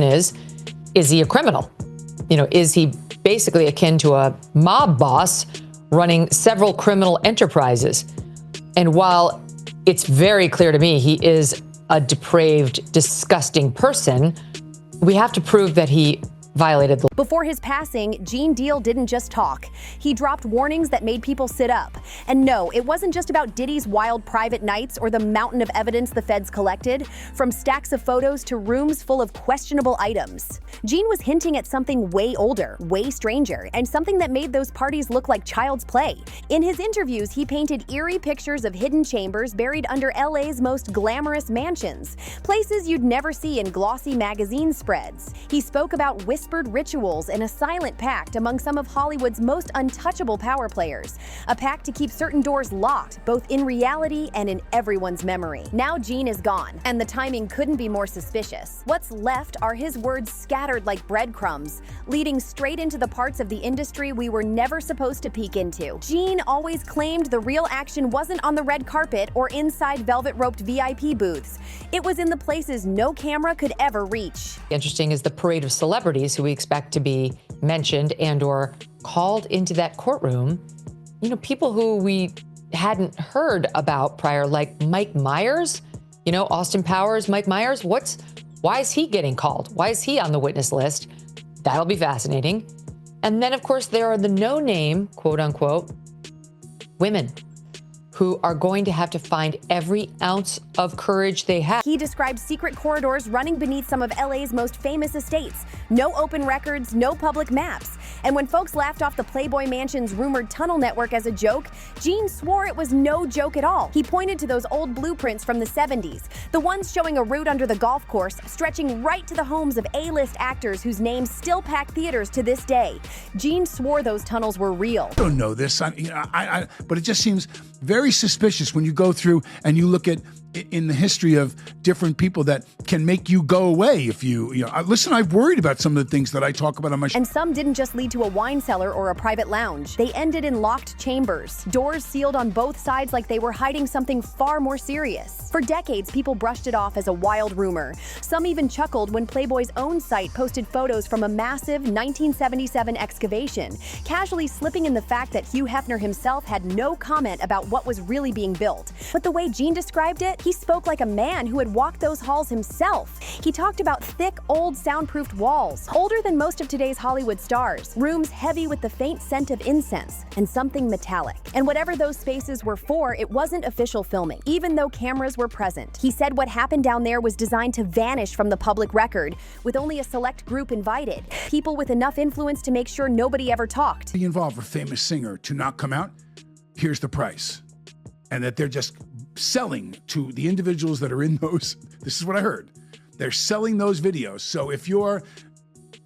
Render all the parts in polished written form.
is he a criminal? You know, is he basically akin to a mob boss running several criminal enterprises? And while it's very clear to me he is a depraved, disgusting person, we have to prove that he violated the law. Before his passing, Gene Deal didn't just talk. He dropped warnings that made people sit up. And no, it wasn't just about Diddy's wild private nights or the mountain of evidence the feds collected, from stacks of photos to rooms full of questionable items. Gene was hinting at something way older, way stranger, and something that made those parties look like child's play. In his interviews, he painted eerie pictures of hidden chambers buried under LA's most glamorous mansions, places you'd never see in glossy magazine spreads. He spoke about whispered rituals and a silent pact among some of Hollywood's most untouchable power players, a pact to keep certain doors locked, both in reality and in everyone's memory. Now Gene is gone, and the timing couldn't be more suspicious. What's left are his words scattered like breadcrumbs, leading straight into the parts of the industry we were never supposed to peek into. Gene always claimed the real action wasn't on the red carpet or inside velvet-roped VIP booths. It was in the places no camera could ever reach. Interesting is the parade of celebrities who we expect to be mentioned and or called into that courtroom. You know, people who we hadn't heard about prior, like Mike Myers, you know, Austin Powers, Mike Myers. Why is he getting called? Why is he on the witness list? That'll be fascinating. And then, of course, there are the no-name, quote unquote, women who are going to have to find every ounce of courage they have. He described secret corridors running beneath some of LA's most famous estates. No open records, no public maps. And when folks laughed off the Playboy Mansion's rumored tunnel network as a joke, Gene swore it was no joke at all. He pointed to those old blueprints from the 70s, the ones showing a route under the golf course, stretching right to the homes of A-list actors whose names still pack theaters to this day. Gene swore those tunnels were real. I don't know this, but it just seems very suspicious when you go through and you look at in the history of different people that can make you go away if you know. Listen, I've worried about some of the things that I talk about on my show. And some didn't just lead to a wine cellar or a private lounge. They ended in locked chambers, doors sealed on both sides like they were hiding something far more serious. For decades, people brushed it off as a wild rumor. Some even chuckled when Playboy's own site posted photos from a massive 1977 excavation, casually slipping in the fact that Hugh Hefner himself had no comment about what was really being built. But the way Gene described it, he spoke like a man who had walked those halls himself. He talked about thick, old, soundproofed walls, older than most of today's Hollywood stars, rooms heavy with the faint scent of incense, and something metallic. And whatever those spaces were for, it wasn't official filming, even though cameras were present. He said what happened down there was designed to vanish from the public record, with only a select group invited, people with enough influence to make sure nobody ever talked. Be involved with a famous singer to not come out, here's the price. And that they're just selling to the individuals that are in those. This is what I heard. They're selling those videos. So if you're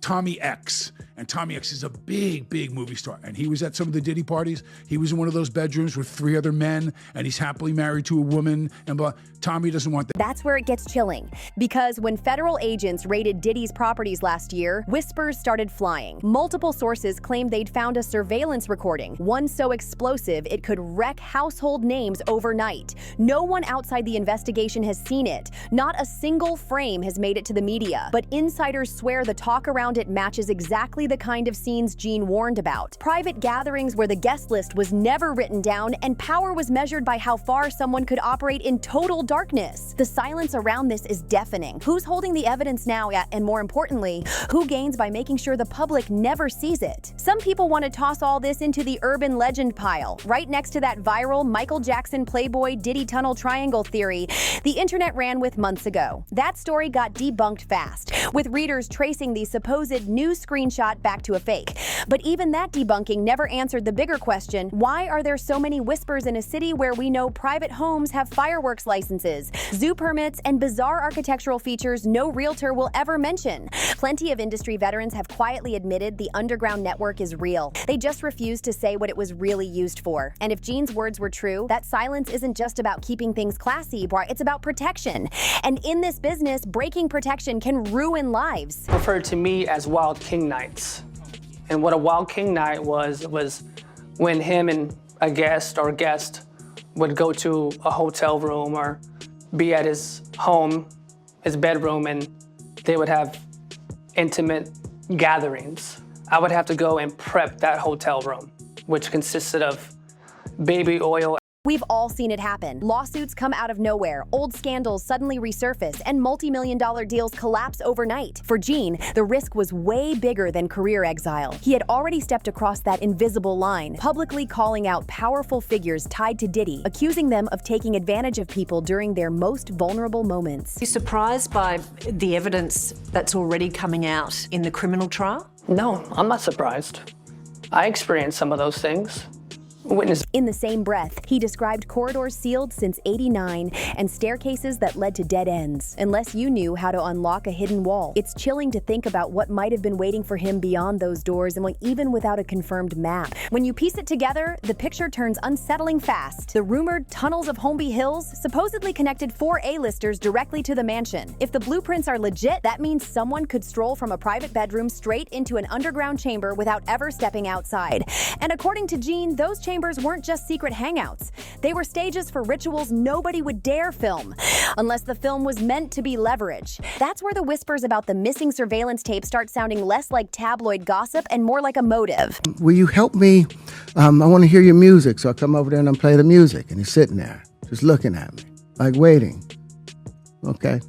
Tommy X, and Tommy X is a big, big movie star, and he was at some of the Diddy parties, he was in one of those bedrooms with 3 other men, and he's happily married to a woman, and blah. Tommy doesn't want that. That's where it gets chilling, because when federal agents raided Diddy's properties last year, whispers started flying. Multiple sources claimed they'd found a surveillance recording, one so explosive it could wreck household names overnight. No one outside the investigation has seen it. Not a single frame has made it to the media, but insiders swear the talk around it matches exactly the kind of scenes Gene warned about. Private gatherings where the guest list was never written down and power was measured by how far someone could operate in total darkness. The silence around this is deafening. Who's holding the evidence now, and more importantly, who gains by making sure the public never sees it? Some people want to toss all this into the urban legend pile, right next to that viral Michael Jackson Playboy Diddy tunnel triangle theory the internet ran with months ago. That story got debunked fast, with readers tracing the supposed news screenshot back to a fake. But even that debunking never answered the bigger question: why are there so many whispers in a city where we know private homes have fireworks licenses, zoo permits, and bizarre architectural features no realtor will ever mention? Plenty of industry veterans have quietly admitted the underground network is real. They just refuse to say what it was really used for. And if Gene's words were true, that silence isn't just about keeping things classy, it's about protection. And in this business, breaking protection can ruin lives. Referred to me as Wild King Nights. And what a Wild King Night was when him and a guest would go to a hotel room or be at his home, his bedroom, and they would have intimate gatherings. I would have to go and prep that hotel room, which consisted of baby oil. We've all seen it happen. Lawsuits come out of nowhere, old scandals suddenly resurface, and multi-million-dollar deals collapse overnight. For G0NE, the risk was way bigger than career exile. He had already stepped across that invisible line, publicly calling out powerful figures tied to Diddy, accusing them of taking advantage of people during their most vulnerable moments. Are you surprised by the evidence that's already coming out in the criminal trial? No, I'm not surprised. I experienced some of those things. Witness. In the same breath, he described corridors sealed since '89 and staircases that led to dead ends. Unless you knew how to unlock a hidden wall, it's chilling to think about what might have been waiting for him beyond those doors, and even without a confirmed map. When you piece it together, the picture turns unsettling fast. The rumored tunnels of Holmby Hills supposedly connected 4 A-listers directly to the mansion. If the blueprints are legit, that means someone could stroll from a private bedroom straight into an underground chamber without ever stepping outside. And according to G0NE, those chambers weren't just secret hangouts. They were stages for rituals nobody would dare film, unless the film was meant to be leverage. That's where the whispers about the missing surveillance tape start sounding less like tabloid gossip and more like a motive. Will you help me? I want to hear your music. So I come over there and I play the music, and he's sitting there just looking at me, like waiting. Okay.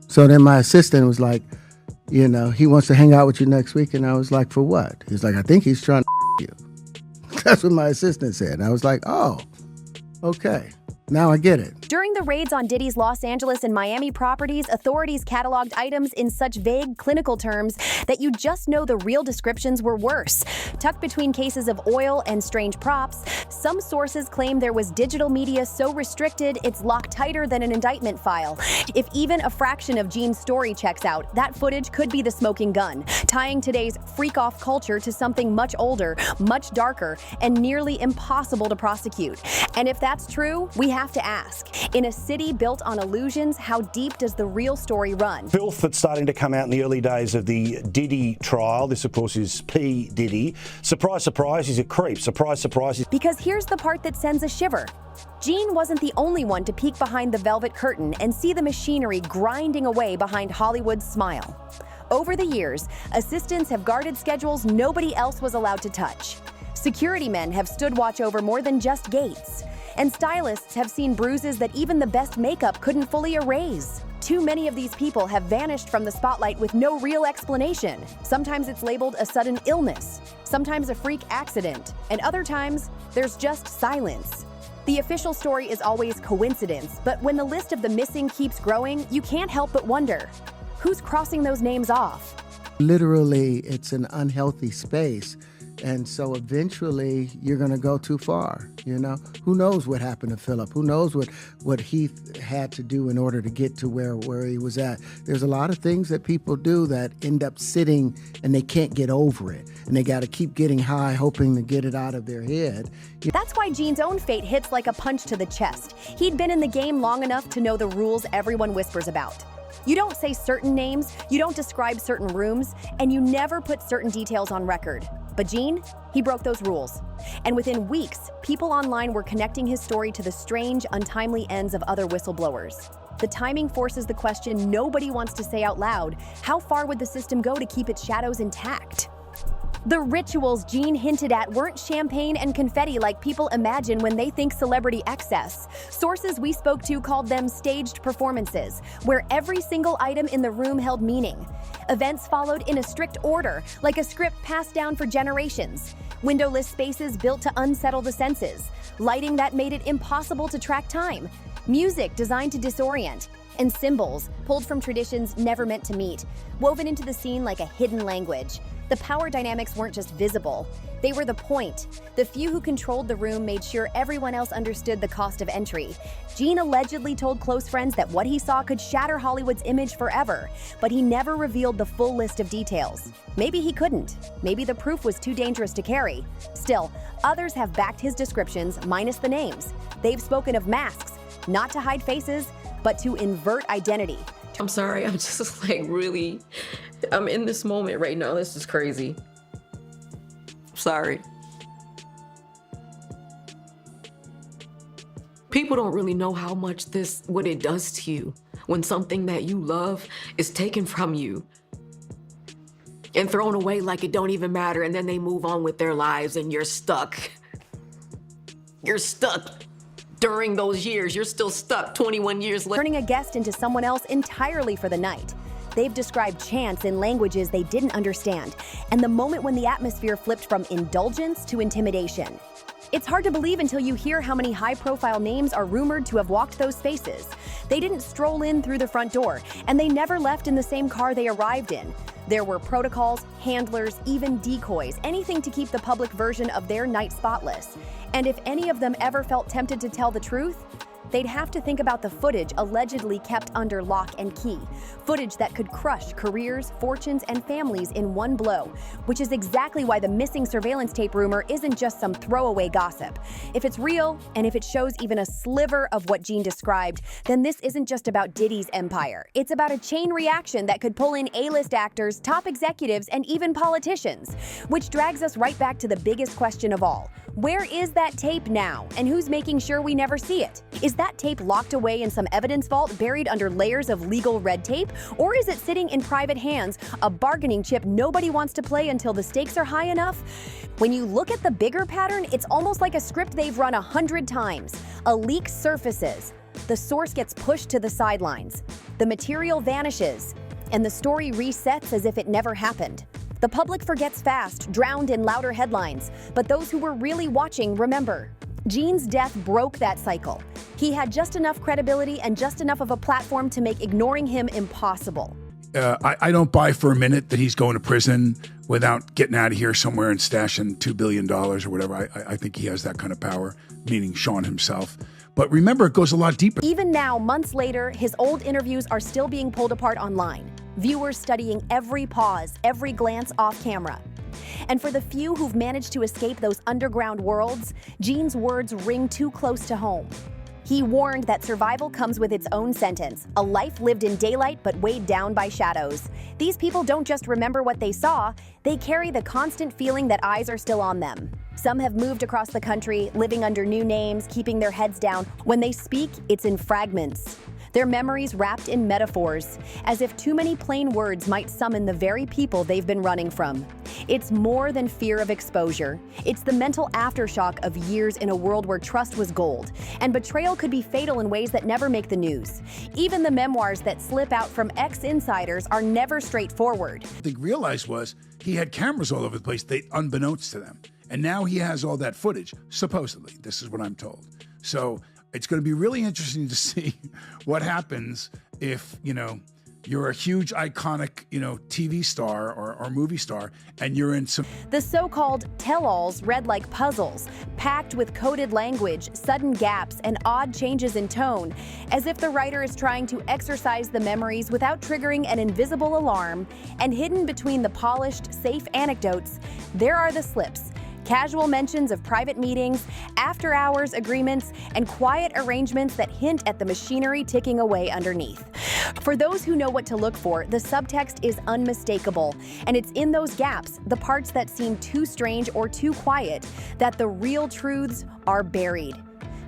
So then my assistant was like, you know, he wants to hang out with you next week. And I was like, for what? He's like, I think he's trying to you. That's what my assistant said. And I was like, oh, okay. Now I get it. During the raids on Diddy's Los Angeles and Miami properties, authorities cataloged items in such vague clinical terms that you just know the real descriptions were worse. Tucked between cases of oil and strange props, some sources claim there was digital media so restricted it's locked tighter than an indictment file. If even a fraction of G0NE's story checks out, that footage could be the smoking gun, tying today's freak-off culture to something much older, much darker, and nearly impossible to prosecute. And if that's true, we have to ask, in a city built on illusions, how deep does the real story run? Filth that's starting to come out in the early days of the Diddy trial. This, of course, is P. Diddy. Surprise, surprise, he's a creep. Surprise, surprise. Because here's the part that sends a shiver. G0NE wasn't the only one to peek behind the velvet curtain and see the machinery grinding away behind Hollywood's smile. Over the years, assistants have guarded schedules nobody else was allowed to touch. Security men have stood watch over more than just gates. And stylists have seen bruises that even the best makeup couldn't fully erase. Too many of these people have vanished from the spotlight with no real explanation. Sometimes it's labeled a sudden illness, sometimes a freak accident, and other times there's just silence. The official story is always coincidence, but when the list of the missing keeps growing, you can't help but wonder, who's crossing those names off? Literally, it's an unhealthy space. And so eventually you're going to go too far, you know? Who knows what happened to Philip? Who knows what he had to do in order to get to where he was at? There's a lot of things that people do that end up sitting and they can't get over it. And they got to keep getting high, hoping to get it out of their head. That's why G0NE's own fate hits like a punch to the chest. He'd been in the game long enough to know the rules everyone whispers about. You don't say certain names, you don't describe certain rooms, and you never put certain details on record. But G0NE, he broke those rules. And within weeks, people online were connecting his story to the strange, untimely ends of other whistleblowers. The timing forces the question nobody wants to say out loud: how far would the system go to keep its shadows intact? The rituals G0NE hinted at weren't champagne and confetti like people imagine when they think celebrity excess. Sources we spoke to called them staged performances, where every single item in the room held meaning. Events followed in a strict order, like a script passed down for generations. Windowless spaces built to unsettle the senses. Lighting that made it impossible to track time. Music designed to disorient. And symbols, pulled from traditions never meant to meet, woven into the scene like a hidden language. The power dynamics weren't just visible, they were the point. The few who controlled the room made sure everyone else understood the cost of entry. G0NE allegedly told close friends that what he saw could shatter Hollywood's image forever, but he never revealed the full list of details. Maybe he couldn't. Maybe the proof was too dangerous to carry. Still, others have backed his descriptions, minus the names. They've spoken of masks, not to hide faces, but to invert identity. I'm sorry, I'm just like really, I'm in this moment right now. This is crazy. Sorry. People don't really know how much what it does to you when something that you love is taken from you. and thrown away like it don't even matter, and then they move on with their lives and you're stuck. You're stuck during those years. You're still stuck 21 years later. Turning a guest into someone else entirely for the night. They've described chance in languages they didn't understand, and the moment when the atmosphere flipped from indulgence to intimidation. It's hard to believe until you hear how many high-profile names are rumored to have walked those spaces. They didn't stroll in through the front door, and they never left in the same car they arrived in. There were protocols, handlers, even decoys, anything to keep the public version of their night spotless. And if any of them ever felt tempted to tell the truth, they'd have to think about the footage allegedly kept under lock and key. Footage that could crush careers, fortunes, and families in one blow, which is exactly why the missing surveillance tape rumor isn't just some throwaway gossip. If it's real, and if it shows even a sliver of what G0NE described, then this isn't just about Diddy's empire. It's about a chain reaction that could pull in A-list actors, top executives, and even politicians. Which drags us right back to the biggest question of all. Where is that tape now, and who's making sure we never see it? Is that tape locked away in some evidence vault buried under layers of legal red tape? Or is it sitting in private hands, a bargaining chip nobody wants to play until the stakes are high enough? When you look at the bigger pattern, it's almost like a script they've run 100 times. A leak surfaces. The source gets pushed to the sidelines. The material vanishes. And the story resets as if it never happened. The public forgets fast, drowned in louder headlines, but those who were really watching remember. G0NE's death broke that cycle. He had just enough credibility and just enough of a platform to make ignoring him impossible. I don't buy for a minute that he's going to prison without getting out of here somewhere and stashing $2 billion or whatever. I think he has that kind of power, meaning Sean himself. But remember, it goes a lot deeper. Even now, months later, his old interviews are still being pulled apart online. Viewers studying every pause, every glance off camera. And for the few who've managed to escape those underground worlds, G0NE's words ring too close to home. He warned that survival comes with its own sentence, a life lived in daylight but weighed down by shadows. These people don't just remember what they saw, they carry the constant feeling that eyes are still on them. Some have moved across the country, living under new names, keeping their heads down. When they speak, it's in fragments. Their memories wrapped in metaphors, as if too many plain words might summon the very people they've been running from. It's more than fear of exposure. It's the mental aftershock of years in a world where trust was gold, and betrayal could be fatal in ways that never make the news. Even the memoirs that slip out from ex-insiders are never straightforward. What they realized was he had cameras all over the place, unbeknownst to them. And now he has all that footage, supposedly. This is what I'm told. So it's going to be really interesting to see what happens if, you're a huge iconic, TV star or movie star, and you're in some... The so-called tell-alls read like puzzles, packed with coded language, sudden gaps, and odd changes in tone, as if the writer is trying to exercise the memories without triggering an invisible alarm. And hidden between the polished, safe anecdotes, there are the slips. Casual mentions of private meetings, after-hours agreements, and quiet arrangements that hint at the machinery ticking away underneath. For those who know what to look for, the subtext is unmistakable, and it's in those gaps, the parts that seem too strange or too quiet, that the real truths are buried.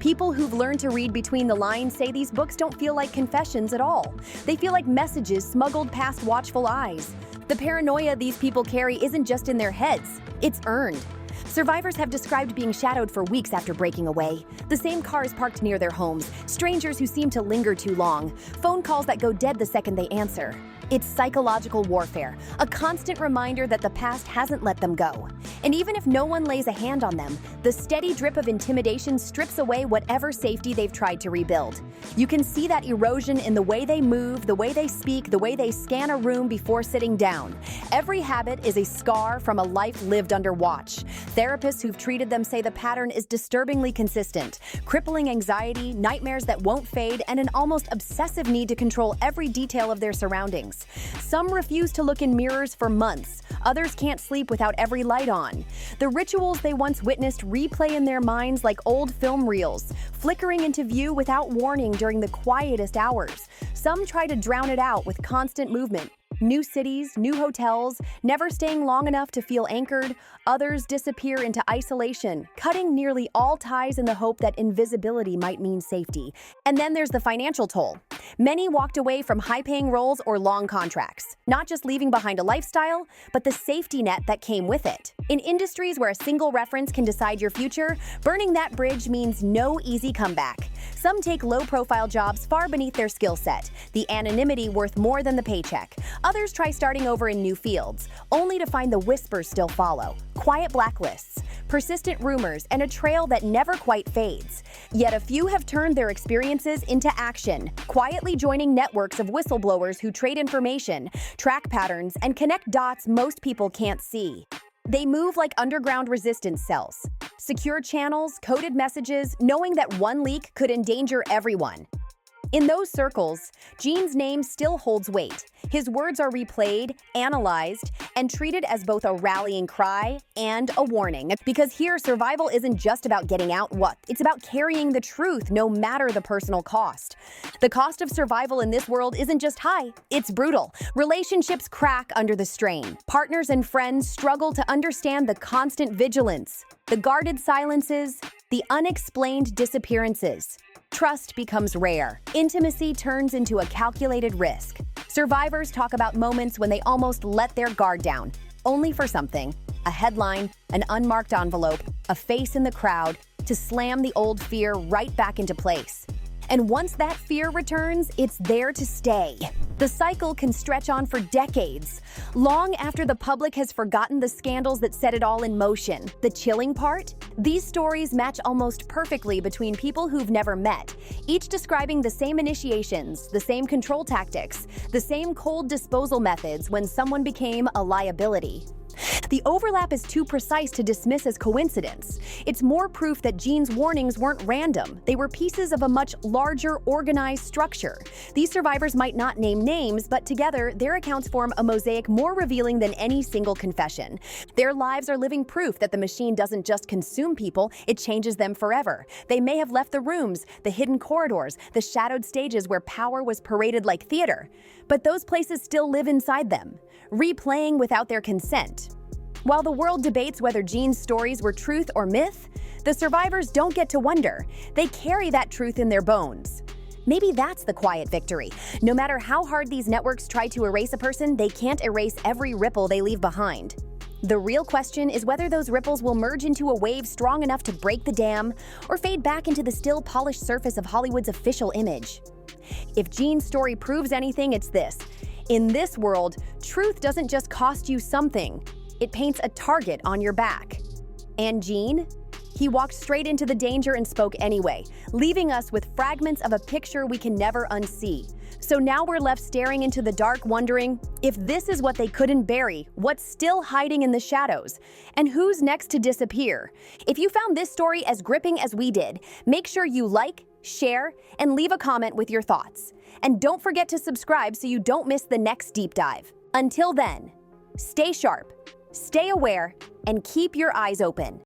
People who've learned to read between the lines say these books don't feel like confessions at all. They feel like messages smuggled past watchful eyes. The paranoia these people carry isn't just in their heads, it's earned. Survivors have described being shadowed for weeks after breaking away. The same cars parked near their homes, strangers who seem to linger too long, phone calls that go dead the second they answer. It's psychological warfare, a constant reminder that the past hasn't let them go. And even if no one lays a hand on them, the steady drip of intimidation strips away whatever safety they've tried to rebuild. You can see that erosion in the way they move, the way they speak, the way they scan a room before sitting down. Every habit is a scar from a life lived under watch. Therapists who've treated them say the pattern is disturbingly consistent. Crippling anxiety, nightmares that won't fade, and an almost obsessive need to control every detail of their surroundings. Some refuse to look in mirrors for months. Others can't sleep without every light on. The rituals they once witnessed replay in their minds like old film reels, flickering into view without warning during the quietest hours. Some try to drown it out with constant movement. New cities, new hotels, never staying long enough to feel anchored. Others disappear into isolation, cutting nearly all ties in the hope that invisibility might mean safety. And then there's the financial toll. Many walked away from high-paying roles or long contracts, not just leaving behind a lifestyle, but the safety net that came with it. In industries where a single reference can decide your future, burning that bridge means no easy comeback. Some take low-profile jobs far beneath their skill set, the anonymity worth more than the paycheck. Others try starting over in new fields, only to find the whispers still follow. Quiet blacklists, persistent rumors, and a trail that never quite fades. Yet a few have turned their experiences into action, quietly joining networks of whistleblowers who trade information, track patterns, and connect dots most people can't see. They move like underground resistance cells. Secure channels, coded messages, knowing that one leak could endanger everyone. In those circles, G0NE's name still holds weight. His words are replayed, analyzed, and treated as both a rallying cry and a warning. Because here, survival isn't just about getting out, it's about carrying the truth no matter the personal cost. The cost of survival in this world isn't just high, it's brutal. Relationships crack under the strain. Partners and friends struggle to understand the constant vigilance, the guarded silences, the unexplained disappearances. Trust becomes rare. Intimacy turns into a calculated risk. Survivors talk about moments when they almost let their guard down, only for something, a headline, an unmarked envelope, a face in the crowd, to slam the old fear right back into place. And once that fear returns, it's there to stay. The cycle can stretch on for decades, long after the public has forgotten the scandals that set it all in motion. The chilling part? These stories match almost perfectly between people who've never met, each describing the same initiations, the same control tactics, the same cold disposal methods when someone became a liability. The overlap is too precise to dismiss as coincidence. It's more proof that G0NE's warnings weren't random. They were pieces of a much larger, organized structure. These survivors might not name names, but together, their accounts form a mosaic more revealing than any single confession. Their lives are living proof that the machine doesn't just consume people, it changes them forever. They may have left the rooms, the hidden corridors, the shadowed stages where power was paraded like theater. But those places still live inside them, replaying without their consent. While the world debates whether G0NE's stories were truth or myth, the survivors don't get to wonder. They carry that truth in their bones. Maybe that's the quiet victory. No matter how hard these networks try to erase a person, they can't erase every ripple they leave behind. The real question is whether those ripples will merge into a wave strong enough to break the dam or fade back into the still polished surface of Hollywood's official image. If G0NE's story proves anything, it's this. In this world, truth doesn't just cost you something. It paints a target on your back. And G0NE? He walked straight into the danger and spoke anyway, leaving us with fragments of a picture we can never unsee. So now we're left staring into the dark, wondering if this is what they couldn't bury, what's still hiding in the shadows, and who's next to disappear. If you found this story as gripping as we did, make sure you like, share, and leave a comment with your thoughts. And don't forget to subscribe so you don't miss the next deep dive. Until then, stay sharp, stay aware, and keep your eyes open.